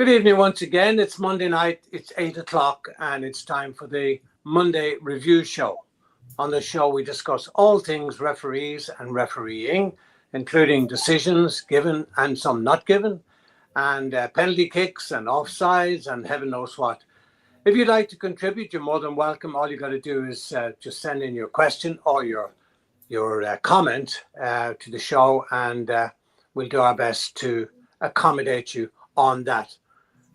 Good evening once again. It's Monday night, it's 8 o'clock, and it's time for the Monday Review Show. On the show, we discuss all things referees and refereeing, including decisions given and some not given, and penalty kicks and offsides and heaven knows what. If you'd like to contribute, you're more than welcome. All you got to do is just send in your question or your comment to the show, and we'll do our best to accommodate you on that.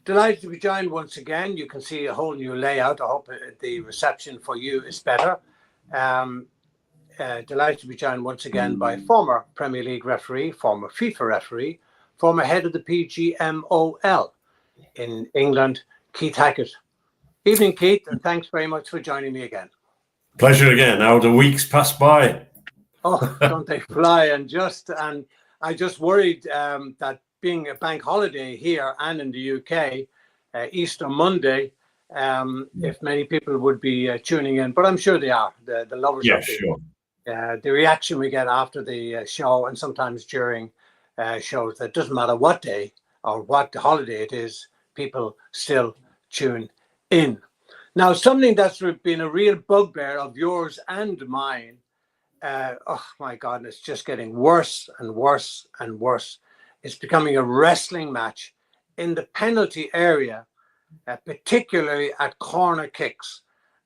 Delighted to be joined once again. You can see a whole new layout. I hope the reception for you is better. Delighted to be joined once again by former Premier League referee, former FIFA referee, former head of the PGMOL in England, Keith Hackett. Evening, Keith, and thanks very much for joining me again. Pleasure again. How the weeks pass by. Oh, don't they fly? And I just worried that being a bank holiday here and in the UK, Easter Monday, if many people would be tuning in, but I'm sure they are. The lovers of the reaction we get after the show and sometimes during shows, that doesn't matter what day or what holiday it is, people still tune in. Now, something that's been a real bugbear of yours and mine, oh my God, it's just getting worse and worse and worse. It's becoming a wrestling match in the penalty area, particularly at corner kicks,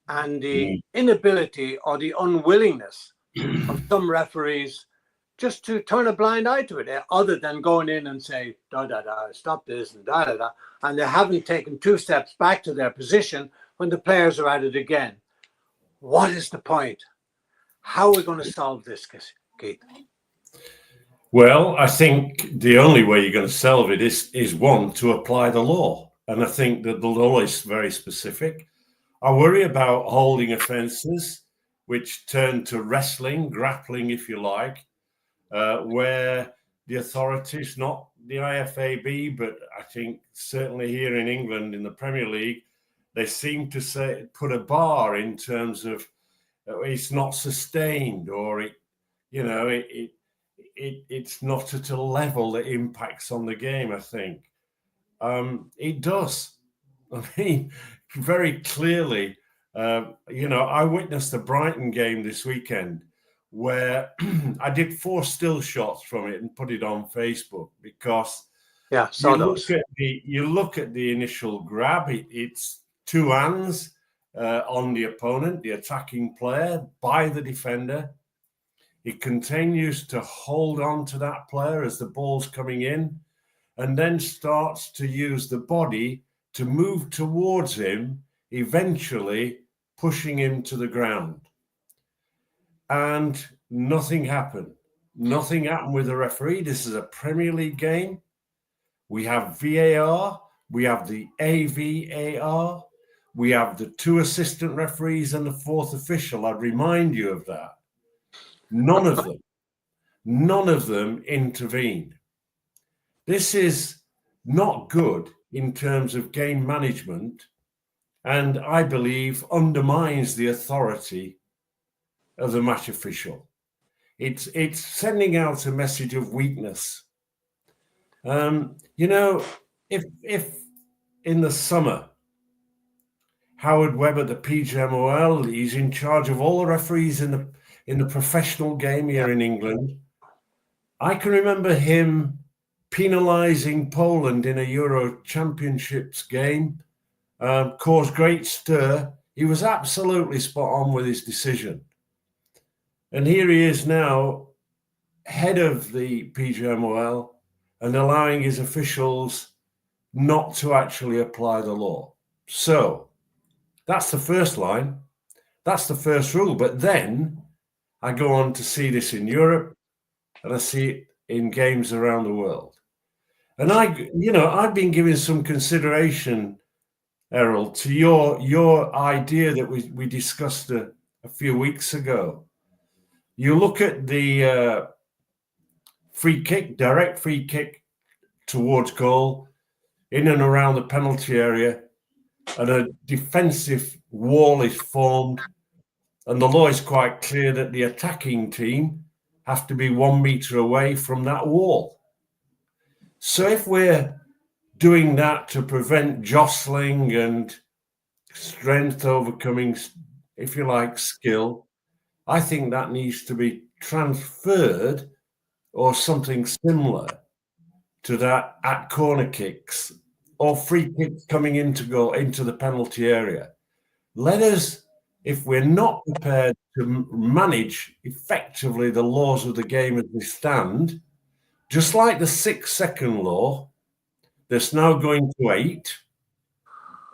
and the inability or the unwillingness of some referees just to turn a blind eye to it, other than going in and say, stop this and and they haven't taken two steps back to their position when the players are at it again. What is the point? How are we going to solve this, Keith? Well, I think the only way you're going to solve it is one, to apply the law. And I think that the law is very specific. I worry about holding offences, which turn to wrestling, grappling, if you like, where the authorities, not the IFAB, but I think certainly here in England in the Premier League, they seem to put a bar in terms of it's not sustained, or it's not at a level that impacts on the game. I think it does. I mean, very clearly, I witnessed the Brighton game this weekend where I did 4 still shots from it and put it on Facebook, because you look at the initial grab, it's 2 hands on the opponent, the attacking player, by the defender. He continues to hold on to that player as the ball's coming in, and then starts to use the body to move towards him, eventually pushing him to the ground. And nothing happened. Nothing happened with the referee. This is a Premier League game. We have VAR. We have the AVAR. We have the 2 assistant referees and the 4th official. I'd remind you of that. None of them intervened. This is not good in terms of game management, and I believe undermines the authority of the match official. It's sending out a message of weakness. If in the summer, Howard Webb at the PGMOL, he's in charge of all the referees in the professional game here in England. I can remember him penalising Poland in a Euro Championships game, caused great stir. He was absolutely spot on with his decision. And here he is now, head of the PGMOL, and allowing his officials not to actually apply the law. So that's the first line. That's the first rule. But then I go on to see this in Europe, and I see it in games around the world. And I've been giving some consideration, Errol, to your idea that we discussed a few weeks ago. You look at the direct free kick towards goal, in and around the penalty area, and a defensive wall is formed, and the law is quite clear that the attacking team have to be 1 meter away from that wall. So if we're doing that to prevent jostling and strength overcoming, if you like, skill. I think that needs to be transferred or something similar to that at corner kicks or free kicks coming in to go into the penalty area. Let us, if we're not prepared to manage effectively the laws of the game as they stand, just like the 6-second law, that's now going to 8,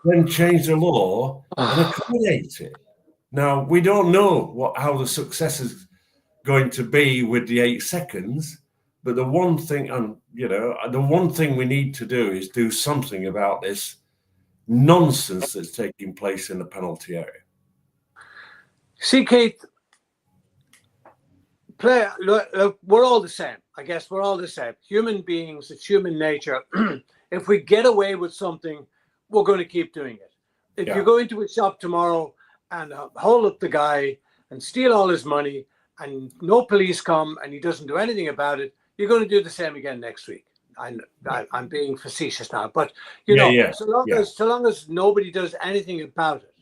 then change the law and accommodate it. Now, we don't know how the success is going to be with the 8 seconds, but the one thing, the one thing we need to do is do something about this nonsense that's taking place in the penalty area. See, Keith, look, we're all the same. I guess we're all the same. Human beings, it's human nature. If we get away with something, we're going to keep doing it. If you go into a shop tomorrow and hold up the guy and steal all his money and no police come and he doesn't do anything about it, you're going to do the same again next week. I'm being facetious now, but so long as nobody does anything about it,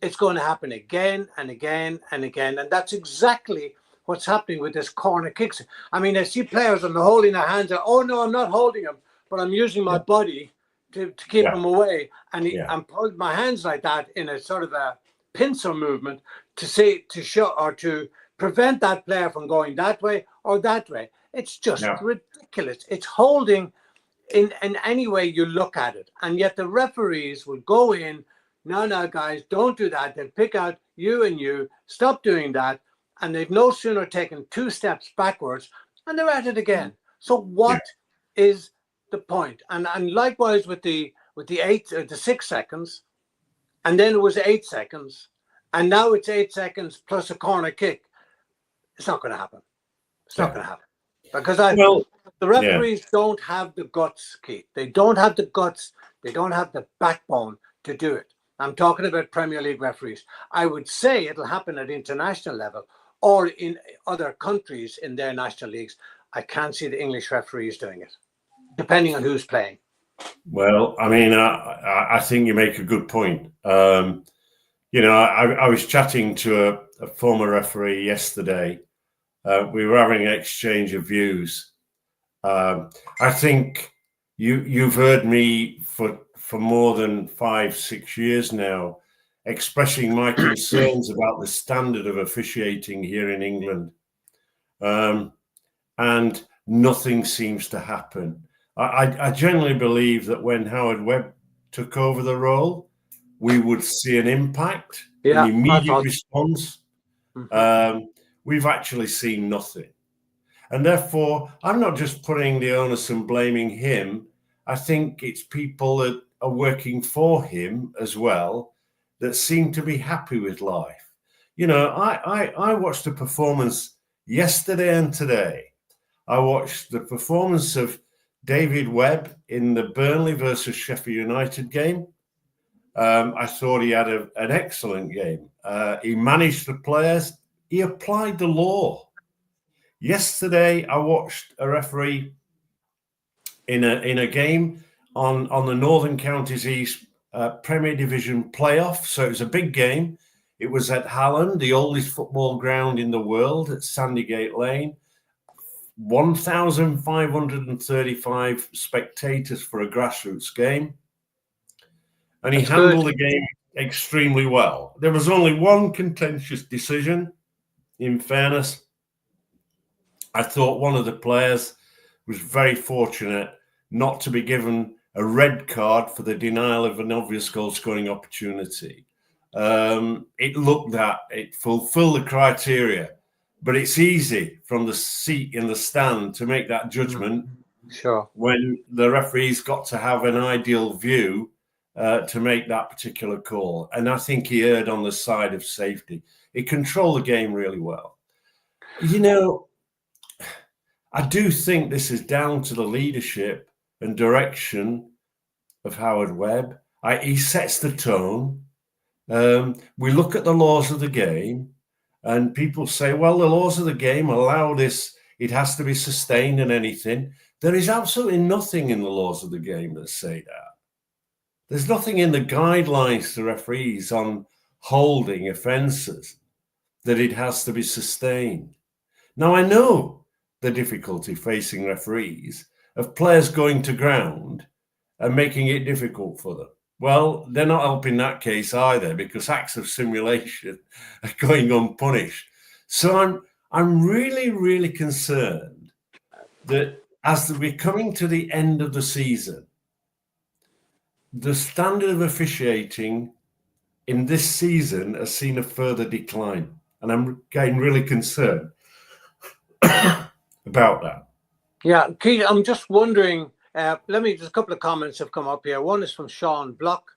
it's going to happen again and again and again. And that's exactly what's happening with this corner kicks. I mean, I see players and they're holding their hands out. Oh no, I'm not holding them, but I'm using my body to keep them away. And I'm putting my hands like that in a sort of a pincer movement to prevent that player from going that way or that way. It's just ridiculous. It's holding in any way you look at it. And yet the referees will go in, no, guys, don't do that. They'll pick out you and you, stop doing that. And they've no sooner taken 2 steps backwards and they're at it again. So what is the point? And likewise with the 6 seconds, and then it was 8 seconds, and now it's 8 seconds plus a corner kick. It's not going to happen. It's not going to happen. Because the referees don't have the guts, Keith. They don't have the guts. They don't have the backbone to do it. I'm talking about Premier League referees. I would say it'll happen at international level or in other countries in their national leagues. I can't see the English referees doing it, depending on who's playing. Well, I mean, I think you make a good point. I was chatting to a former referee yesterday. We were having an exchange of views. I think you've heard me for more than 5-6 years now expressing my concerns about the standard of officiating here in England. And nothing seems to happen. I generally believe that when Howard Webb took over the role, we would see an impact, an immediate response. We've actually seen nothing. And therefore, I'm not just putting the onus and blaming him. I think it's people that are working for him as well that seem to be happy with life. I watched a performance yesterday and today. I watched the performance of David Webb in the Burnley versus Sheffield United game. I thought he had an excellent game. He managed the players. He applied the law. Yesterday, I watched a referee in a game on the Northern Counties East Premier Division playoff. So it was a big game. It was at Halland, the oldest football ground in the world, at Sandygate Lane. 1,535 spectators for a grassroots game. And he handled the game extremely well. There was only one contentious decision. In fairness, I thought one of the players was very fortunate not to be given a red card for the denial of an obvious goal-scoring opportunity. It fulfilled the criteria, but it's easy from the seat in the stand to make that judgment. Sure. When the referee's got to have an ideal view to make that particular call. And I think he erred on the side of safety. He controlled the game really well. I do think this is down to the leadership and direction of Howard Webb. He sets the tone. We look at the laws of the game and people say, well, the laws of the game allow this it has to be sustained and anything. There is absolutely nothing in the laws of the game that say that. There's nothing in the guidelines to referees on holding offences that it has to be sustained. Now, I know the difficulty facing referees of players going to ground and making it difficult for them. Well, they're not helping that case either, because acts of simulation are going unpunished. So I'm really, really concerned that as we're coming to the end of the season, the standard of officiating in this season has seen a further decline. And I'm getting really concerned about that. Yeah, Keith, I'm just wondering, just a couple of comments have come up here. One is from Sean Block,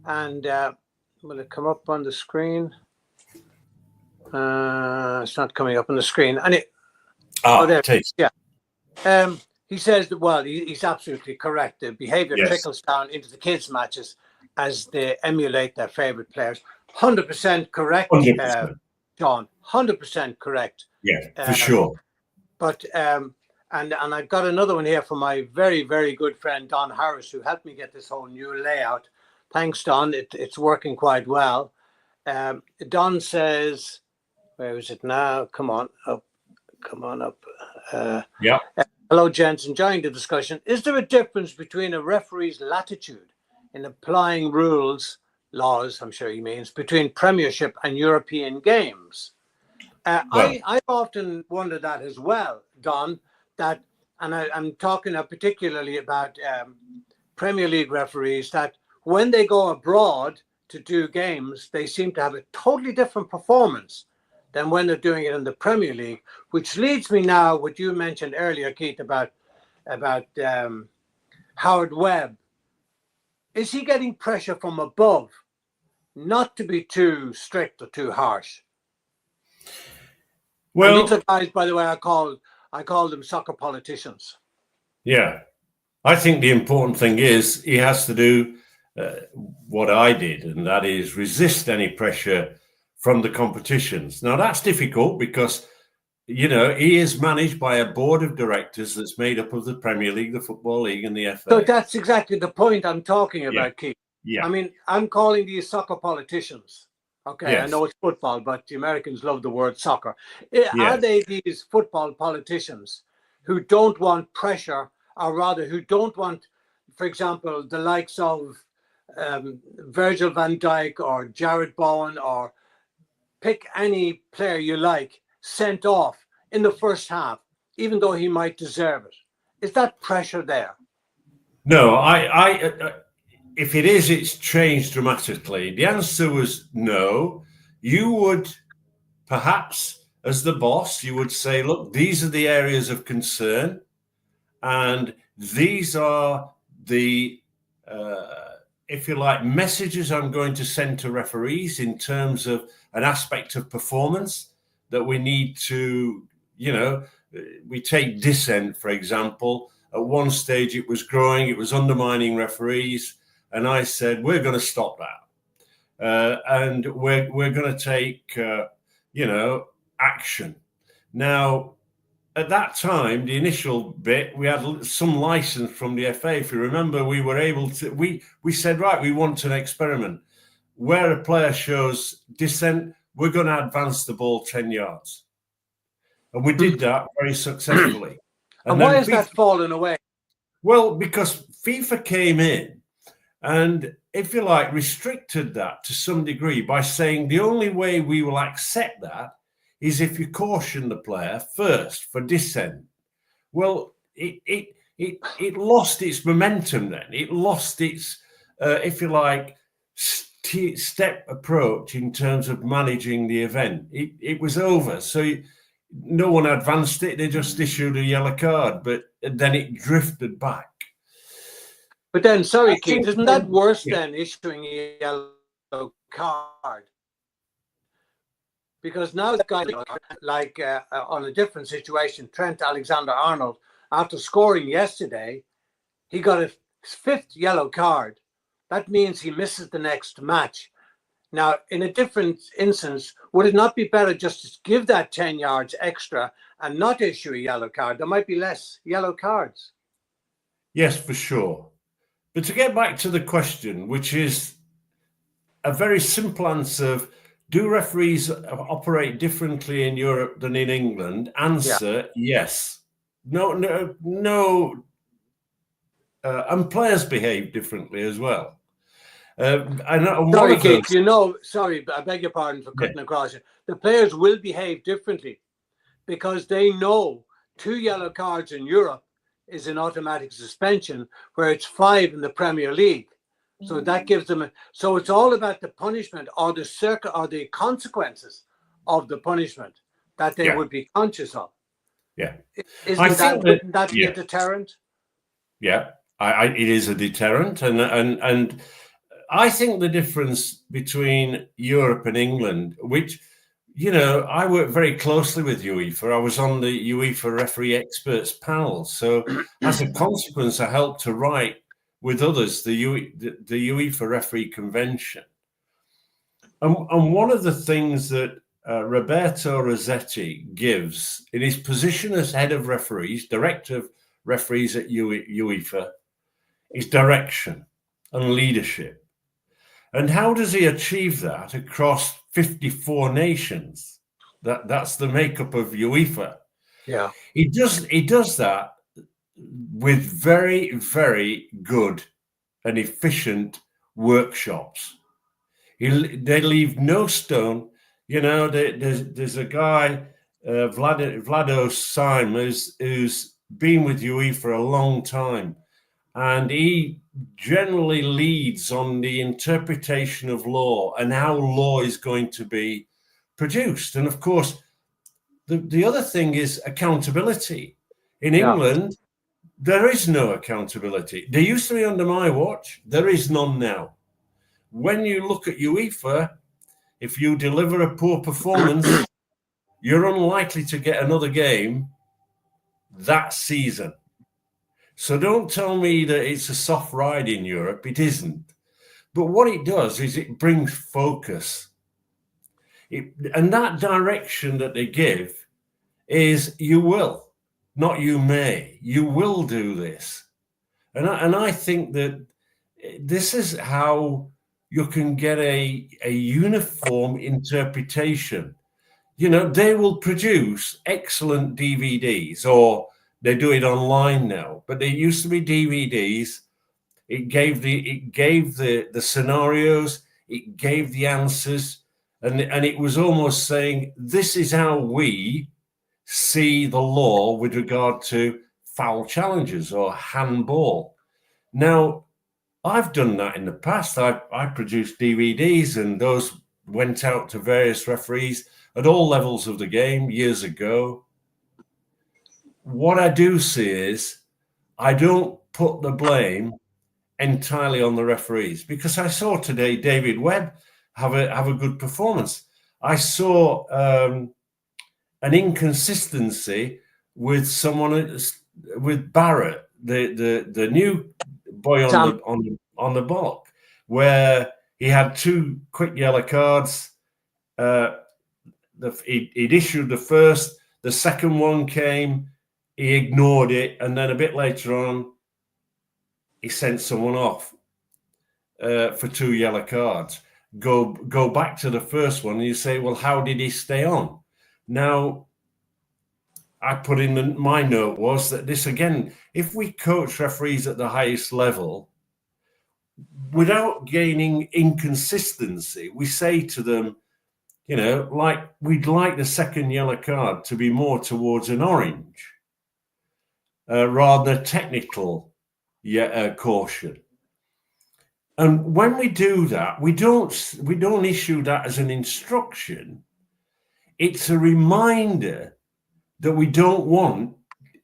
and will it come up on the screen? It's not coming up on the screen. And there it is. Yeah. He says that, well, he's absolutely correct. The behaviour trickles down into the kids' matches as they emulate their favourite players. 100% correct, 100%. John. 100% correct. Yeah, for sure. But and I've got another one here from my very, very good friend Don Harris, who helped me get this whole new layout. Thanks, Don. It's working quite well. Don says, where is it now? Come on up. Yeah. Hello, gents. Enjoying the discussion. Is there a difference between a referee's latitude in applying laws, I'm sure he means, between Premiership and European games? I often wonder that as well, Don, and I'm talking particularly about Premier League referees, that when they go abroad to do games, they seem to have a totally different performance than when they're doing it in the Premier League, which leads me now, what you mentioned earlier, Keith, about Howard Webb. Is he getting pressure from above not to be too strict or too harsh? Well, and these are guys, by the way, I call them soccer politicians. Yeah. I think the important thing is he has to do what I did, and that is resist any pressure from the competitions. Now, that's difficult because, he is managed by a board of directors that's made up of the Premier League, the Football League, and the FA. So that's exactly the point I'm talking about, Keith. Yeah. I mean, I'm calling these soccer politicians. Okay, yes. I know it's football, but the Americans love the word soccer. Yes. Are they these football politicians who don't want pressure, or rather who don't want, for example, the likes of Virgil van Dijk or Jared Bowen, or pick any player you like, sent off in the first half, even though he might deserve it? Is that pressure there? No, if it is, it's changed dramatically. The answer was no. You would perhaps, as the boss, you would say, look, these are the areas of concern, and these are the, if you like, messages I'm going to send to referees in terms of an aspect of performance that we need to, we take dissent, for example. At one stage, it was growing, it was undermining referees. And I said, we're going to stop that. And we're going to take, action. Now, at that time, the initial bit, we had some license from the FA. If you remember, we were able to, we said, right, we want an experiment. Where a player shows dissent, we're going to advance the ball 10 yards. And we did that very successfully. And why has that fallen away? Well, because FIFA came in and, if you like, restricted that to some degree by saying the only way we will accept that is if you caution the player first for dissent. Well, it lost its momentum then. It lost its, if you like, step approach in terms of managing the event. It was over. So no one advanced it. They just issued a yellow card, but then it drifted back. But then, sorry, Keith, isn't that worse than issuing a yellow card? Because now the guy, like on a different situation, Trent Alexander-Arnold, after scoring yesterday, he got a 5th yellow card. That means he misses the next match. Now, in a different instance, would it not be better just to give that 10 yards extra and not issue a yellow card? There might be less yellow cards. Yes, for sure. But to get back to the question, which is a very simple answer of, do referees operate differently in Europe than in England? Answer, yes. No. And players behave differently as well. Sorry, Keith, sorry, I beg your pardon for cutting across you. The players will behave differently because they know 2 yellow cards in Europe is an automatic suspension, where it's 5 in the Premier League. So that gives them so it's all about the punishment or the consequences of the punishment that they would be conscious of. Yeah. Wouldn't that be a deterrent? Yeah, it is a deterrent. And I think the difference between Europe and England, which, I work very closely with UEFA. I was on the UEFA referee experts panel. So as a consequence, I helped to write with others the UEFA referee convention. And one of the things that Roberto Rossetti gives in his position as head of referees, director of referees at UEFA, is direction and leadership. And how does he achieve that across 54 nations? That's the makeup of UEFA. Yeah. He does that with very, very good and efficient workshops. They leave no stone. There's a guy, Vlado Sim, who's been with UEFA for a long time, and he generally leads on the interpretation of law and how law is going to be produced. And of course, the other thing is accountability. In England, there is no accountability. There used to be under my watch. There is none now. When you look at UEFA, if you deliver a poor performance, you're unlikely to get another game that season. So don't tell me that it's a soft ride in Europe. It isn't. But what it does is it brings focus. And that direction that they give is you will, not you may. You will do this. And I think that this is how you can get a uniform interpretation. They will produce excellent DVDs, or they do it online now, but they used to be DVDs. It gave the scenarios, it gave the answers, and it was almost saying, this is how we see the law with regard to foul challenges or handball. Now, I've done that in the past. I produced DVDs, and those went out to various referees at all levels of the game years ago. What I do see is I don't put the blame entirely on the referees, because I saw today David Webb have a good performance. I saw an inconsistency with with Barrett, the new boy on the block, where he had 2 quick yellow cards. He'd issued the first, the second one came, he ignored it, and then a bit later on, he sent someone off for 2 yellow cards. Go back to the first one, and you say, well, how did he stay on? Now, I put in my note was that this, again, if we coach referees at the highest level, without gaining inconsistency, we say to them, like, we'd like the second yellow card to be more towards an orange rather than a technical caution. And when we do that, we don't issue that as an instruction. It's a reminder that we don't want,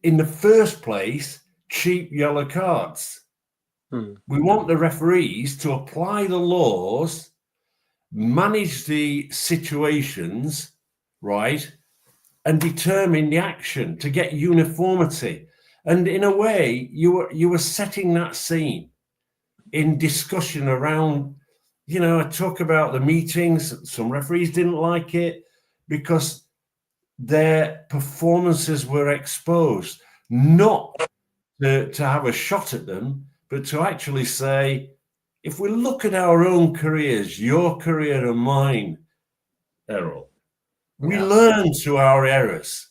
in the first place, cheap yellow cards. We want the referees to apply the laws, manage the situations, right, and determine the action to get uniformity. And in a way, you were setting that scene in discussion around I talk about the meetings. Some referees didn't like it because their performances were exposed, not to have a shot at them, but to actually say, if we look at our own careers, your career and mine, Errol, we learn through our errors.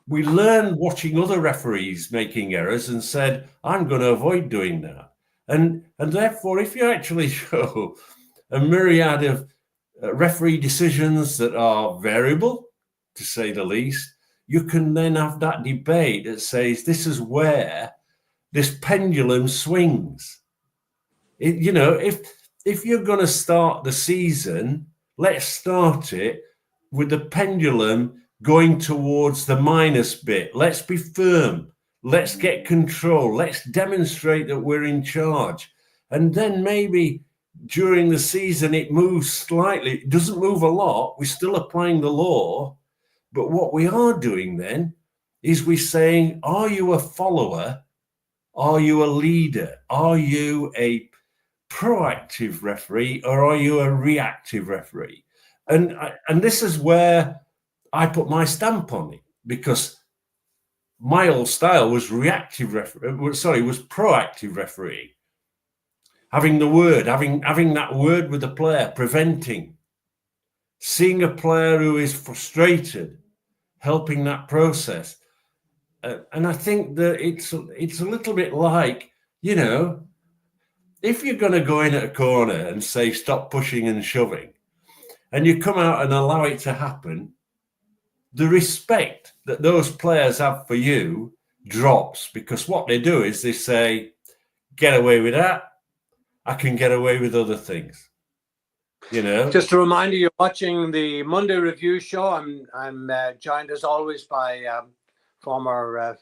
We learn watching other referees making errors and said, I'm going to avoid doing that. And therefore, if you actually show a myriad of referee decisions that are variable, to say the least, you can then have that debate that says this is where this pendulum swings. If you're going to start the season, let's start it with the pendulum going towards the minus bit. Let's be firm. Let's get control. Let's demonstrate that we're in charge. And then maybe during the season, it moves slightly. It doesn't move a lot. We're still applying the law. But what we are doing then is we're saying, are you a follower? Are you a leader? Are you a proactive referee or are you a reactive referee? And this is where I put my stamp on it, because my old style was was proactive referee. Having the word, having that word with the player, preventing, seeing a player who is frustrated, helping that process. And I think that it's a little bit like, if you're going to go in at a corner and say, stop pushing and shoving, and you come out and allow it to happen, the respect that those players have for you drops, because what they do is they say, get away with that. I can get away with other things. Just a reminder, you're watching the Monday Review Show. I'm joined as always by former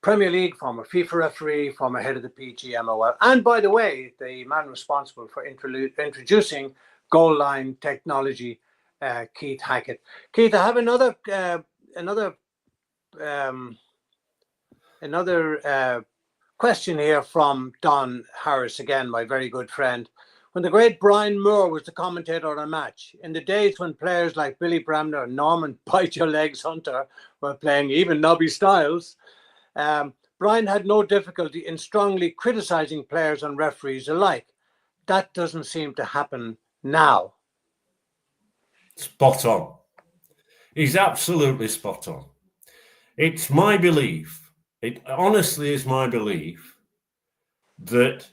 Premier League, former FIFA referee, former head of the PGMOL, and by the way, the man responsible for introducing goal line technology, Keith Hackett. Keith, I have another question here from Don Harris, again, my very good friend. When the great Brian Moore was the commentator on a match, in the days when players like Billy Bremner and Norman Bite Your Legs Hunter were playing, even Nobby Stiles, Brian had no difficulty in strongly criticizing players and referees alike. That doesn't seem to happen now. Spot on. He's absolutely spot on. It's my belief, it honestly is my belief, that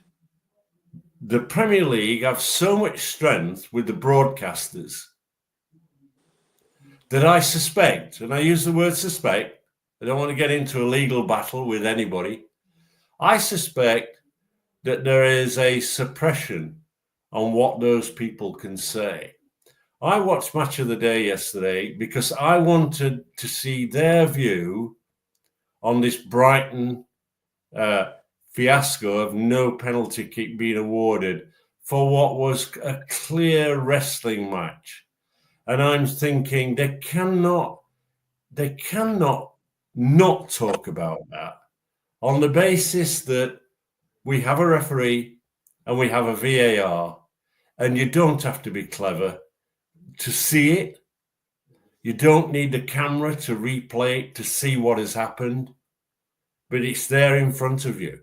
the Premier League have so much strength with the broadcasters that I suspect, and I use the word suspect, I don't want to get into a legal battle with anybody. I suspect that there is a suppression on what those people can say. I watched Match of the Day yesterday because I wanted to see their view on this Brighton fiasco of no penalty kick being awarded for what was a clear wrestling match. And I'm thinking they cannot not talk about that on the basis that we have a referee and we have a VAR, and you don't have to be clever to see it. You don't need the camera to replay it to see what has happened, but it's there in front of you.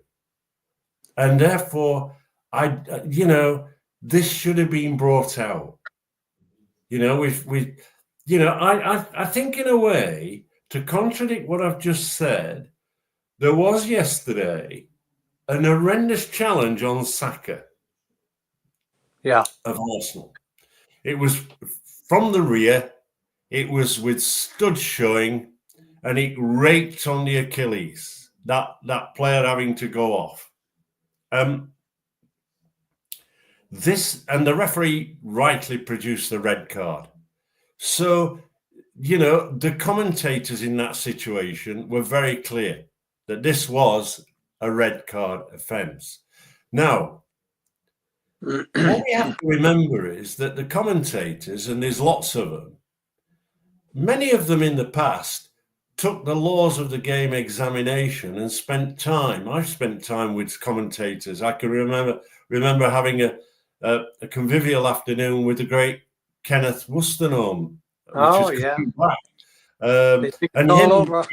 And therefore, this should have been brought out. I think in a way, to contradict what I've just said, there was yesterday an horrendous challenge on Saka of Arsenal. It was from the rear, it was with studs showing, and it raked on the Achilles, that player having to go off. This, and the referee rightly produced the red card. So, the commentators in that situation were very clear that this was a red card offence. Now, what we have to remember is that the commentators, and there's lots of them, many of them in the past took the laws of the game examination and spent time. I've spent time with commentators. I can remember having a convivial afternoon with the great Kenneth Wustanome, which Oh, was yeah. coming back. They think And it's all him, over.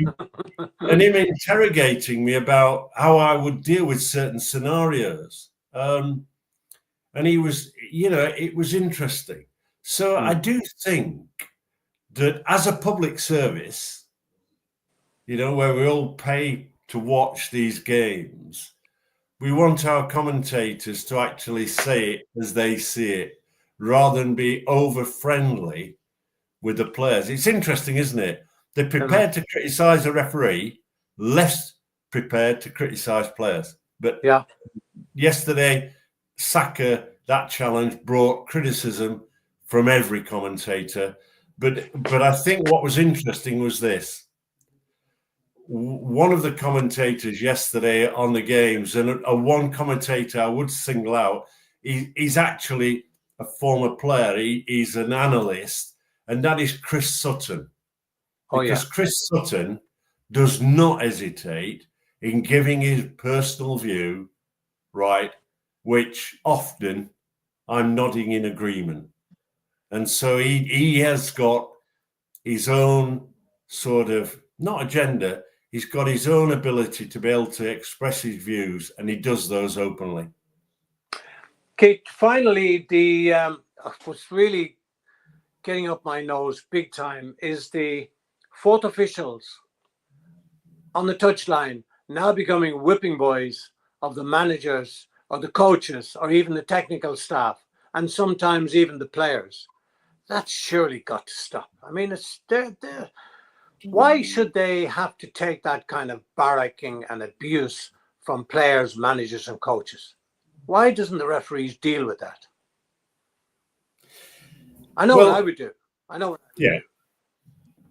and him interrogating me about how I would deal with certain scenarios. And he was, it was interesting. So I do think that as a public service, where we all pay to watch these games, we want our commentators to actually say it as they see it, rather than be over friendly with the players. It's interesting, isn't it? They're prepared to criticize a referee, less prepared to criticize players. But yeah, yesterday, Saka, that challenge brought criticism from every commentator. But I think what was interesting was this. One of the commentators yesterday on the games, and one commentator I would single out, he's actually a former player. He's an analyst, and that is Chris Sutton. Because Chris Sutton does not hesitate in giving his personal view, right, which often I'm nodding in agreement. And so he has got his own sort of, not agenda, he's got his own ability to be able to express his views, and he does those openly. Kate, finally, what's really getting up my nose big time is the fourth officials on the touchline now becoming whipping boys of the managers or the coaches or even the technical staff, and sometimes even the players. That's surely got to stop. I mean, why should they have to take that kind of barracking and abuse from players, managers, and coaches? Why doesn't the referees deal with that? I know what I would do. I know what I would do.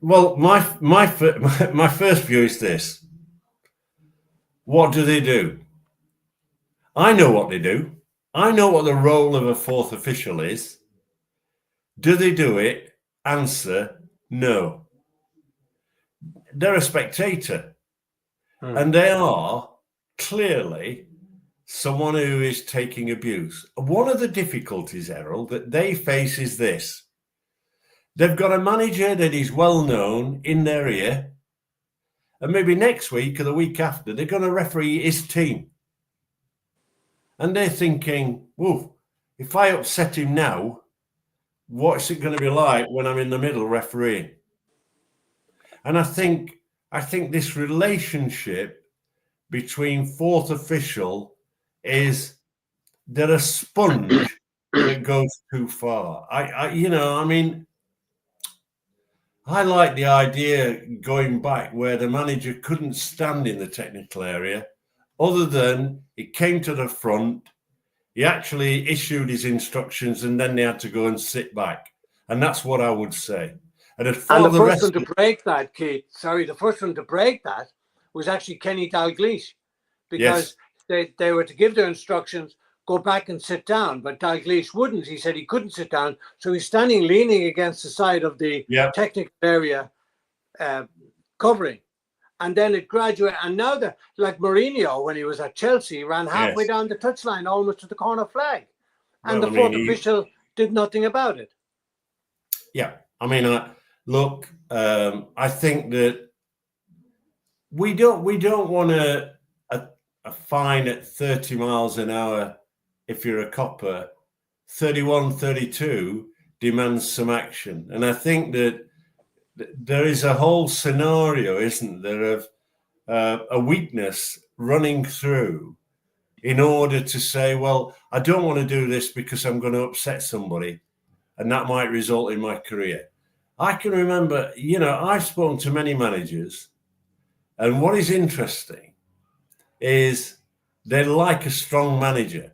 Well, my first view is this. What do they do? I know what they do. I know what the role of a fourth official is. Do they do it? Answer, no. They're a spectator. And they are clearly someone who is taking abuse. One of the difficulties, Errol, that they face is this. They've got a manager that is well known in their ear, and maybe next week or the week after, they're going to referee his team. And they're thinking, whoa, if I upset him now, what's it going to be like when I'm in the middle refereeing? And I think this relationship between fourth official is they're a sponge that goes too far. I like the idea going back where the manager couldn't stand in the technical area, other than he came to the front, he actually issued his instructions, and then they had to go and sit back. And that's what I would say. And the first one to break that, Keith, the first one to break that was actually Kenny Dalglish, because they were to give their instructions, go back and sit down, but Dalglish wouldn't. He said he couldn't sit down, so he's standing leaning against the side of the technical area covering. And then it graduated, and now like Mourinho, when he was at Chelsea, ran halfway down the touchline, almost to the corner flag, and the fourth official did nothing about it. Yeah, I mean, look, I think that we don't want a fine at 30 miles an hour if you're a copper. 31, 32 demands some action, and I think that there is a whole scenario, isn't there, of a weakness running through in order to say, well, I don't want to do this because I'm going to upset somebody, and that might result in my career. I can remember, I've spoken to many managers, and what is interesting is they like a strong manager.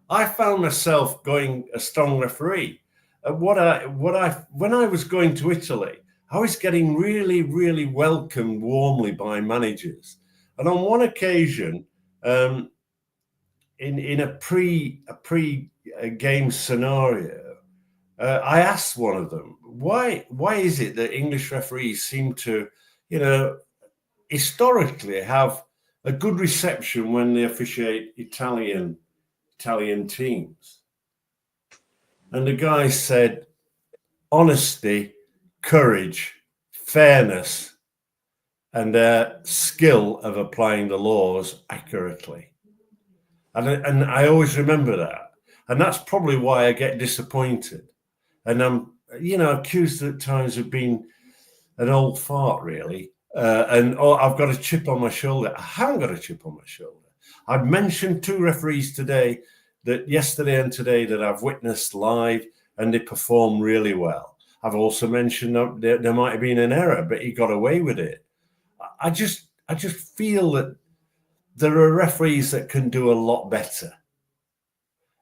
I found myself going a strong referee. When I was going to Italy, I was getting really, really welcomed warmly by managers. And on one occasion, in a pre-game scenario, I asked one of them, why is it that English referees seem to, historically have a good reception when they officiate Italian Italian teams. And the guy said, honesty, courage, fairness, and their skill of applying the laws accurately. And I always remember that. And that's probably why I get disappointed. And I'm, accused at times of being an old fart, really. I've got a chip on my shoulder. I haven't got a chip on my shoulder. I've mentioned 2 referees today, that yesterday and today, that I've witnessed live, and they perform really well. I've also mentioned that there might have been an error, but he got away with it. I just feel that there are referees that can do a lot better.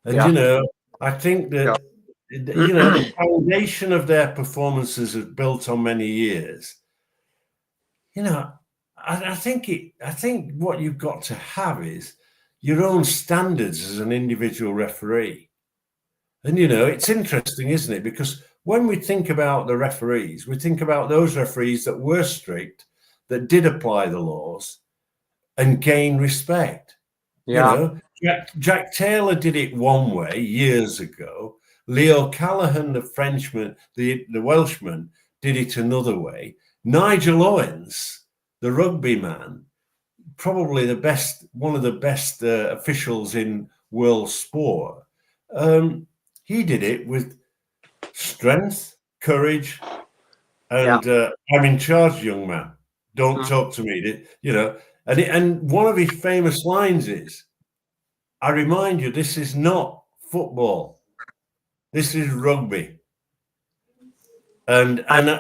And, I think that, the foundation of their performances is built on many years. I think what you've got to have is your own standards as an individual referee. And, it's interesting, isn't it? Because when we think about the referees, we think about those referees that were strict, that did apply the laws and gain respect. Yeah. Jack Taylor did it one way years ago. Leo Callaghan, the Frenchman, the Welshman, did it another way. Nigel Owens, the rugby man, probably one of the best officials in world sport. He did it with strength, courage, and I'm in charge, young man. Don't talk to me. And one of his famous lines is, I remind you, this is not football. This is rugby. And I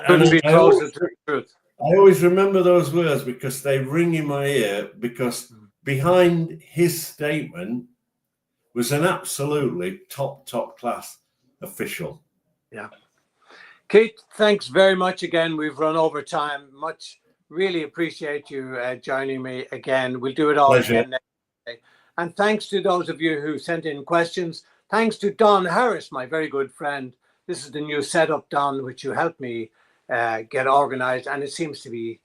always remember those words because they ring in my ear, because behind his statement was an absolutely top class official. Yeah. Keith, thanks very much again. We've run over time. Really appreciate you joining me again. We'll do it all again next day. And thanks to those of you who sent in questions. Thanks to Don Harris, my very good friend. This is the new setup, Don, which you helped me get organized, and it seems to be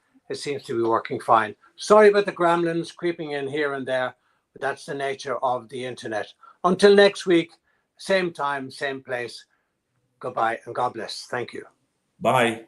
working fine. Sorry about the gremlins creeping in here and there, but that's the nature of the internet. Until next week, same time, same place. Goodbye and God bless. Thank you. Bye.